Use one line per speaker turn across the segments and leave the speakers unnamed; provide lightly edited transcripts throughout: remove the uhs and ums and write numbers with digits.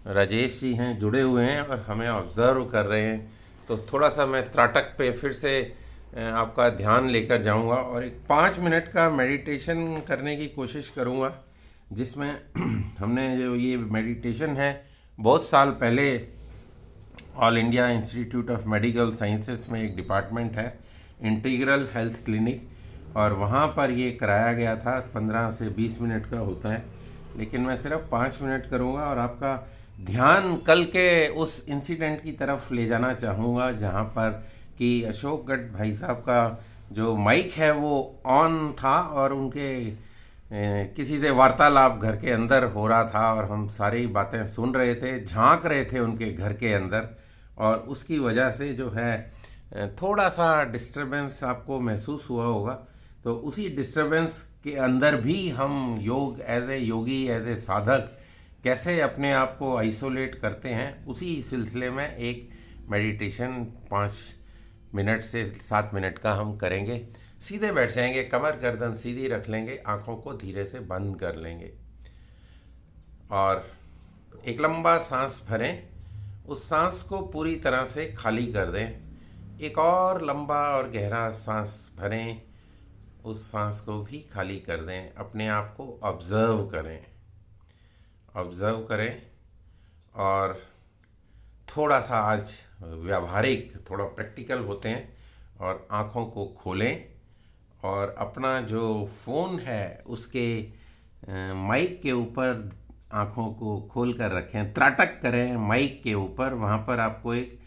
राजेश जी हैं जुड़े हुए हैं और हमें ऑब्ज़र्व कर रहे हैं। तो थोड़ा सा मैं त्राटक पे फिर से आपका ध्यान लेकर जाऊंगा और एक 5 मिनट का मेडिटेशन करने की कोशिश करूंगा, जिसमें हमने जो ये मेडिटेशन है बहुत साल पहले all India institute of medical sciences में एक डिपार्टमेंट है, इंटीग्रल हेल्थ क्लिनिक, और वहाँ पर ये कराया गया था। 15 से 20 मिनट का होता है, लेकिन मैं सिर्फ 5 मिनट करूँगा और आपका ध्यान कल के उस इंसिडेंट की तरफ ले जाना चाहूँगा जहाँ पर कि अशोक गढ़ भाई साहब का जो माइक है वो ऑन था और उनके किसी से वार्तालाप घर के अंदर हो रहा था और हम सारी बातें सुन रहे थे, झांक रहे थे उनके घर के अंदर, और उसकी वजह से जो है थोड़ा सा डिस्टरबेंस आपको महसूस हुआ होगा। तो उसी डिस्टरबेंस के अंदर भी हम योग as a Yogi, as a साधक कैसे अपने आप को आइसोलेट करते हैं, उसी सिलसिले में एक मेडिटेशन 5 मिनट से 7 मिनट का हम करेंगे। सीधे बैठ जाएंगे, कमर गर्दन सीधी रख लेंगे, आंखों को धीरे से बंद कर लेंगे और एक लंबा सांस भरें। उस सांस को पूरी तरह से खाली कर दें। एक और लंबा और गहरा सांस भरें, उस सांस को भी खाली कर दें। अपने आप को ऑब्ज़र्व करें और थोड़ा सा आज व्यावहारिक, थोड़ा प्रैक्टिकल होते हैं और आँखों को खोलें और अपना जो फ़ोन है उसके माइक के ऊपर आँखों को खोल कर रखें। त्राटक करें माइक के ऊपर, वहाँ पर आपको एक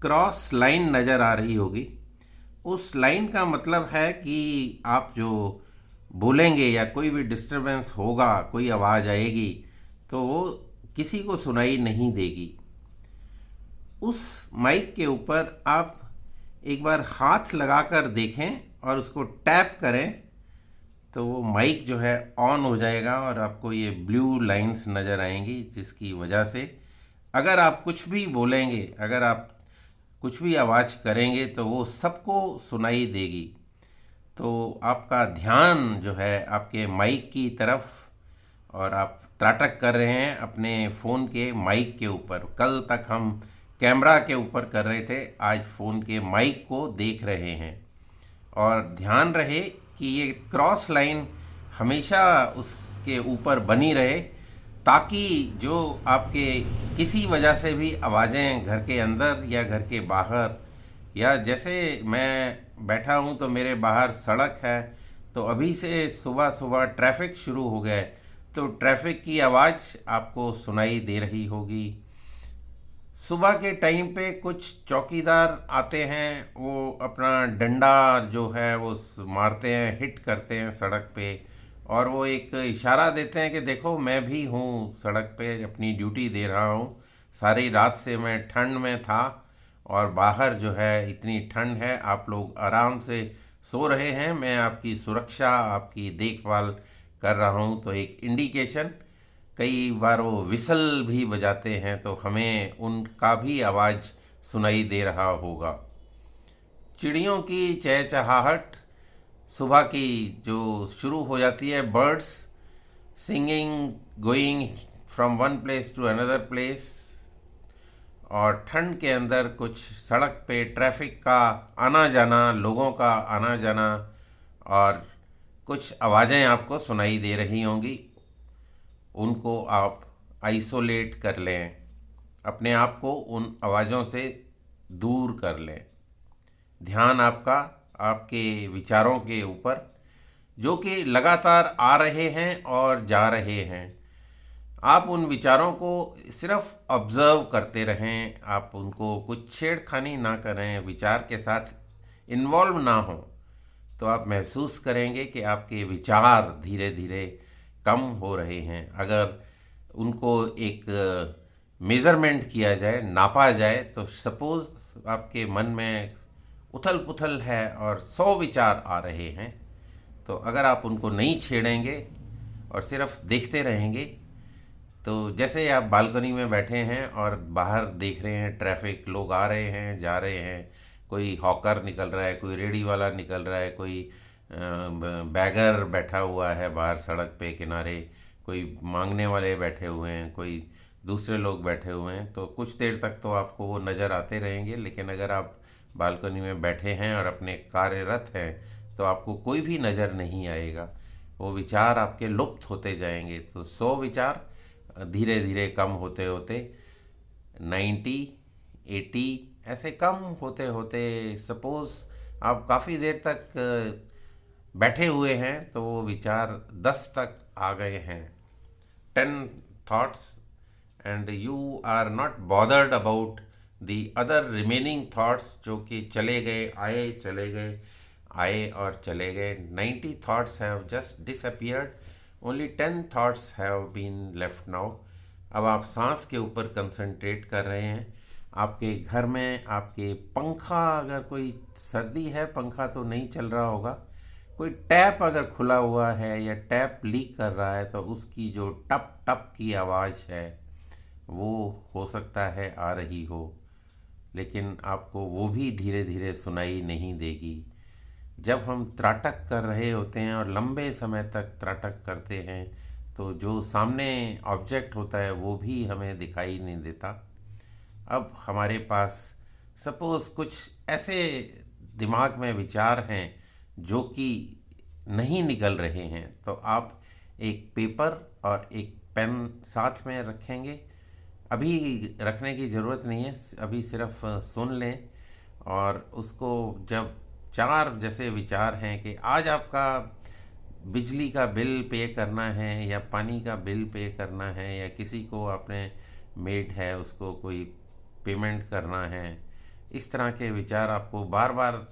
क्रॉस लाइन नज़र आ रही होगी। उस लाइन का मतलब है कि आप जो बोलेंगे या कोई भी डिस्टरबेंस होगा, कोई आवाज़ आएगी तो वो किसी को सुनाई नहीं देगी। उस माइक के ऊपर आप एक बार हाथ लगाकर देखें और उसको टैप करें तो वो माइक जो है ऑन हो जाएगा और आपको ये ब्लू लाइंस नज़र आएंगी, जिसकी वजह से अगर आप कुछ भी बोलेंगे, अगर आप कुछ भी आवाज़ करेंगे तो वो सबको सुनाई देगी। तो आपका ध्यान जो है आपके माइक की तरफ, और आप त्राटक कर रहे हैं अपने फ़ोन के माइक के ऊपर। कल तक हम कैमरा के ऊपर कर रहे थे, आज फ़ोन के माइक को देख रहे हैं। और ध्यान रहे कि ये क्रॉस लाइन हमेशा उसके ऊपर बनी रहे, ताकि जो आपके किसी वजह से भी आवाज़ें घर के अंदर या घर के बाहर, या जैसे मैं बैठा हूँ तो मेरे बाहर सड़क है, तो अभी से सुबह सुबह ट्रैफिक शुरू हो गया है तो ट्रैफिक की आवाज़ आपको सुनाई दे रही होगी। सुबह के टाइम पे कुछ चौकीदार आते हैं, वो अपना डंडा जो है वो मारते हैं, हिट करते हैं सड़क पे, और वो एक इशारा देते हैं कि देखो मैं भी हूँ सड़क पे, अपनी ड्यूटी दे रहा हूँ। सारी रात से मैं ठंड में था और बाहर जो है इतनी ठंड है, आप लोग आराम से सो रहे हैं, मैं आपकी सुरक्षा, आपकी देखभाल कर रहा हूँ। तो एक इंडिकेशन, कई बार वो विसल भी बजाते हैं तो हमें उनका भी आवाज़ सुनाई दे रहा होगा। चिड़ियों की चहचहाहट सुबह की जो शुरू हो जाती है, birds singing, going from one place to another place, और ठंड के अंदर कुछ सड़क पे ट्रैफिक का आना जाना, लोगों का आना जाना, और कुछ आवाज़ें आपको सुनाई दे रही होंगी। उनको आप आइसोलेट कर लें, अपने आप को उन आवाज़ों से दूर कर लें। ध्यान आपका आपके विचारों के ऊपर, जो कि लगातार आ रहे हैं और जा रहे हैं, आप उन विचारों को सिर्फ ऑब्ज़र्व करते रहें। आप उनको कुछ छेड़खानी ना करें, विचार के साथ इन्वॉल्व ना हो, तो आप महसूस करेंगे कि आपके विचार धीरे धीरे कम हो रहे हैं। अगर उनको एक मेज़रमेंट किया जाए, नापा जाए, तो सपोज़ आपके मन में उथल पुथल है और 100 विचार आ रहे हैं, तो अगर आप उनको नहीं छेड़ेंगे और सिर्फ देखते रहेंगे, तो जैसे आप बालकनी में बैठे हैं और बाहर देख रहे हैं ट्रैफिक, लोग आ रहे हैं जा रहे हैं, कोई हॉकर निकल रहा है, कोई रेडी वाला निकल रहा है, कोई बैगर बैठा हुआ है बाहर सड़क पे किनारे, कोई मांगने वाले बैठे हुए हैं, कोई दूसरे लोग बैठे हुए हैं, तो कुछ देर तक तो आपको वो नज़र आते रहेंगे। लेकिन अगर आप बालकनी में बैठे हैं और अपने कार्यरत हैं तो आपको कोई भी नज़र नहीं आएगा, वो विचार आपके लुप्त होते जाएंगे। तो 100 विचार धीरे धीरे कम होते होते 90, 80 ऐसे कम होते होते, सपोज़ आप काफ़ी देर तक बैठे हुए हैं तो वो विचार 10 तक आ गए हैं, 10 thoughts, and you are not bothered about the other remaining thoughts जो कि चले गए आए चले गए, आए और चले गए। 90 thoughts have just disappeared, only 10 thoughts have been left now। अब आप सांस के ऊपर कंसंट्रेट कर रहे हैं। आपके घर में आपके पंखा, अगर कोई सर्दी है पंखा तो नहीं चल रहा होगा, कोई टैप अगर खुला हुआ है या टैप लीक कर रहा है तो उसकी जो टप टप की आवाज़ है वो हो सकता है आ रही हो, लेकिन आपको वो भी धीरे धीरे सुनाई नहीं देगी। जब हम त्राटक कर रहे होते हैं और लंबे समय तक त्राटक करते हैं तो जो सामने ऑब्जेक्ट होता है वो भी हमें दिखाई नहीं देता। अब हमारे पास सपोज़ कुछ ऐसे दिमाग में विचार हैं जो कि नहीं निकल रहे हैं, तो आप एक पेपर और एक पेन साथ में रखेंगे। अभी रखने की ज़रूरत नहीं है, अभी सिर्फ सुन लें। और उसको जब 4 जैसे विचार हैं कि आज आपका बिजली का बिल पे करना है या पानी का बिल पे करना है या किसी को आपने मेड है उसको कोई पेमेंट करना है, इस तरह के विचार आपको बार बार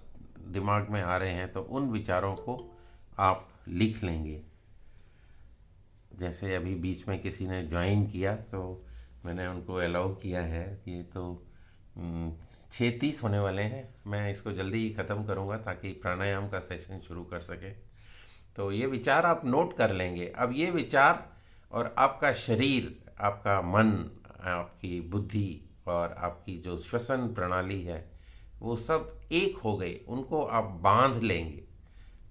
दिमाग में आ रहे हैं तो उन विचारों को आप लिख लेंगे। जैसे अभी बीच में किसी ने ज्वाइन किया तो मैंने उनको अलाउ किया है कि तो 6:30 होने वाले हैं, मैं इसको जल्दी ही ख़त्म करूँगा ताकि प्राणायाम का सेशन शुरू कर सके। तो ये विचार आप नोट कर लेंगे। अब ये विचार और आपका शरीर, आपका मन, आपकी बुद्धि और आपकी जो श्वसन प्रणाली है वो सब एक हो गए, उनको आप बांध लेंगे।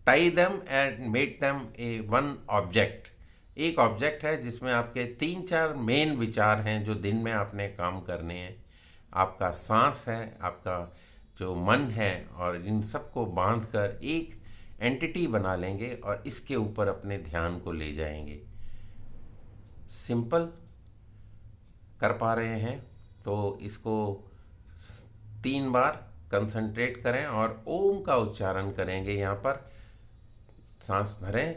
Tie them and make them A one object. एक ऑब्जेक्ट है जिसमें आपके 3-4 मेन विचार हैं जो दिन में आपने काम करने हैं। आपका सांस है, आपका जो मन है, और इन सबको बांध कर एक एंटिटी बना लेंगे और इसके ऊपर अपने ध्यान को ले जाएंगे। सिंपल कर पा रहे हैं तो इसको 3 बार कंसंट्रेट करें और ओम का उच्चारण करेंगे। यहाँ पर सांस भरें,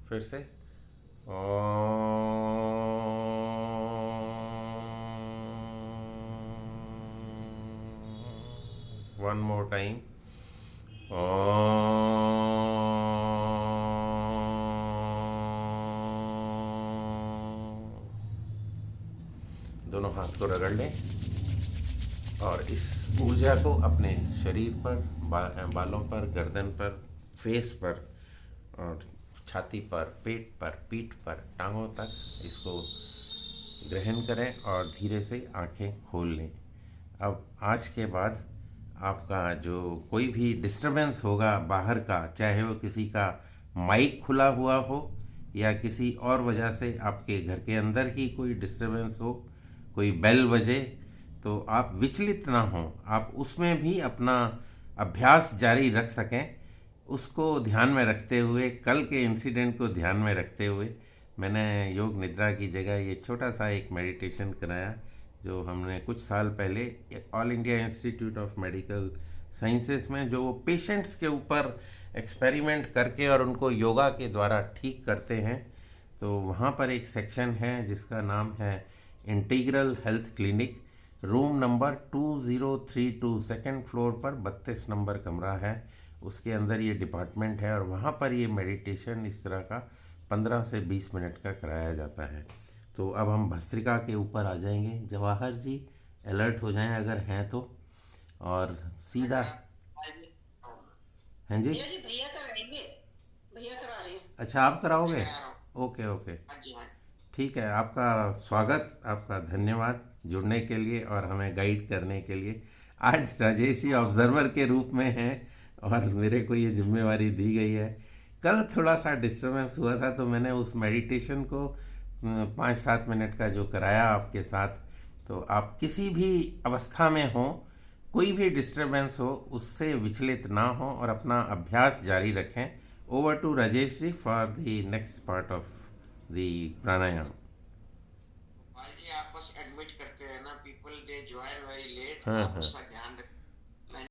फिर से वन मोर टाइम, दोनों हाथ को रगड़ लें और इस ऊर्जा को अपने शरीर पर, बालों पर, गर्दन पर, फेस पर और छाती पर, पेट पर, पीठ पर, टांगों तक इसको ग्रहण करें और धीरे से आंखें खोल लें। अब आज के बाद आपका जो कोई भी डिस्टरबेंस होगा बाहर का, चाहे वो किसी का माइक खुला हुआ हो या किसी और वजह से आपके घर के अंदर ही कोई डिस्टरबेंस हो, कोई बेल बजे, तो आप विचलित ना हों, आप उसमें भी अपना अभ्यास जारी रख सकें। उसको ध्यान में रखते हुए, कल के इंसिडेंट को ध्यान में रखते हुए मैंने योग निद्रा की जगह ये छोटा सा एक मेडिटेशन कराया जो हमने कुछ साल पहले all India institute of medical sciences में, जो पेशेंट्स के ऊपर एक्सपेरिमेंट करके और उनको योगा के द्वारा ठीक करते हैं, तो वहाँ पर एक सेक्शन है जिसका नाम है integral health clinic. Room number 2032, second floor पर 32 नंबर कमरा है, उसके अंदर ये डिपार्टमेंट है और वहाँ पर ये मेडिटेशन इस तरह का 15 से 20 मिनट का कराया जाता है। तो अब हम भस्त्रिका के ऊपर आ जाएंगे। जवाहर जी अलर्ट हो जाएं अगर हैं तो, और सीधा हैं जी।
भैया जी, भैया कराएंगे, भैया करा रहे हैं।
अच्छा, आप कराओगे? ओके ओके, ठीक है। आपका स्वागत, आपका धन्यवाद जुड़ने के लिए और हमें गाइड करने के लिए। आज राजेश जी ऑब्जर्वर के रूप में हैं और मेरे को ये जिम्मेवारी दी गई है। कल थोड़ा सा डिस्टरबेंस हुआ था, तो मैंने उस मेडिटेशन को 5-7 मिनट का जो कराया आपके साथ, तो आप किसी भी अवस्था में हो, कोई भी डिस्टरबेंस हो, उससे विचलित ना हो और अपना अभ्यास जारी रखें। Over to Rajesh ji for the next part of the pranayama.
भाई जी आप बस एडमिट करते रहना, people they join very late,
हाँ
आप
हाँ।
उसका ध्यान रखें।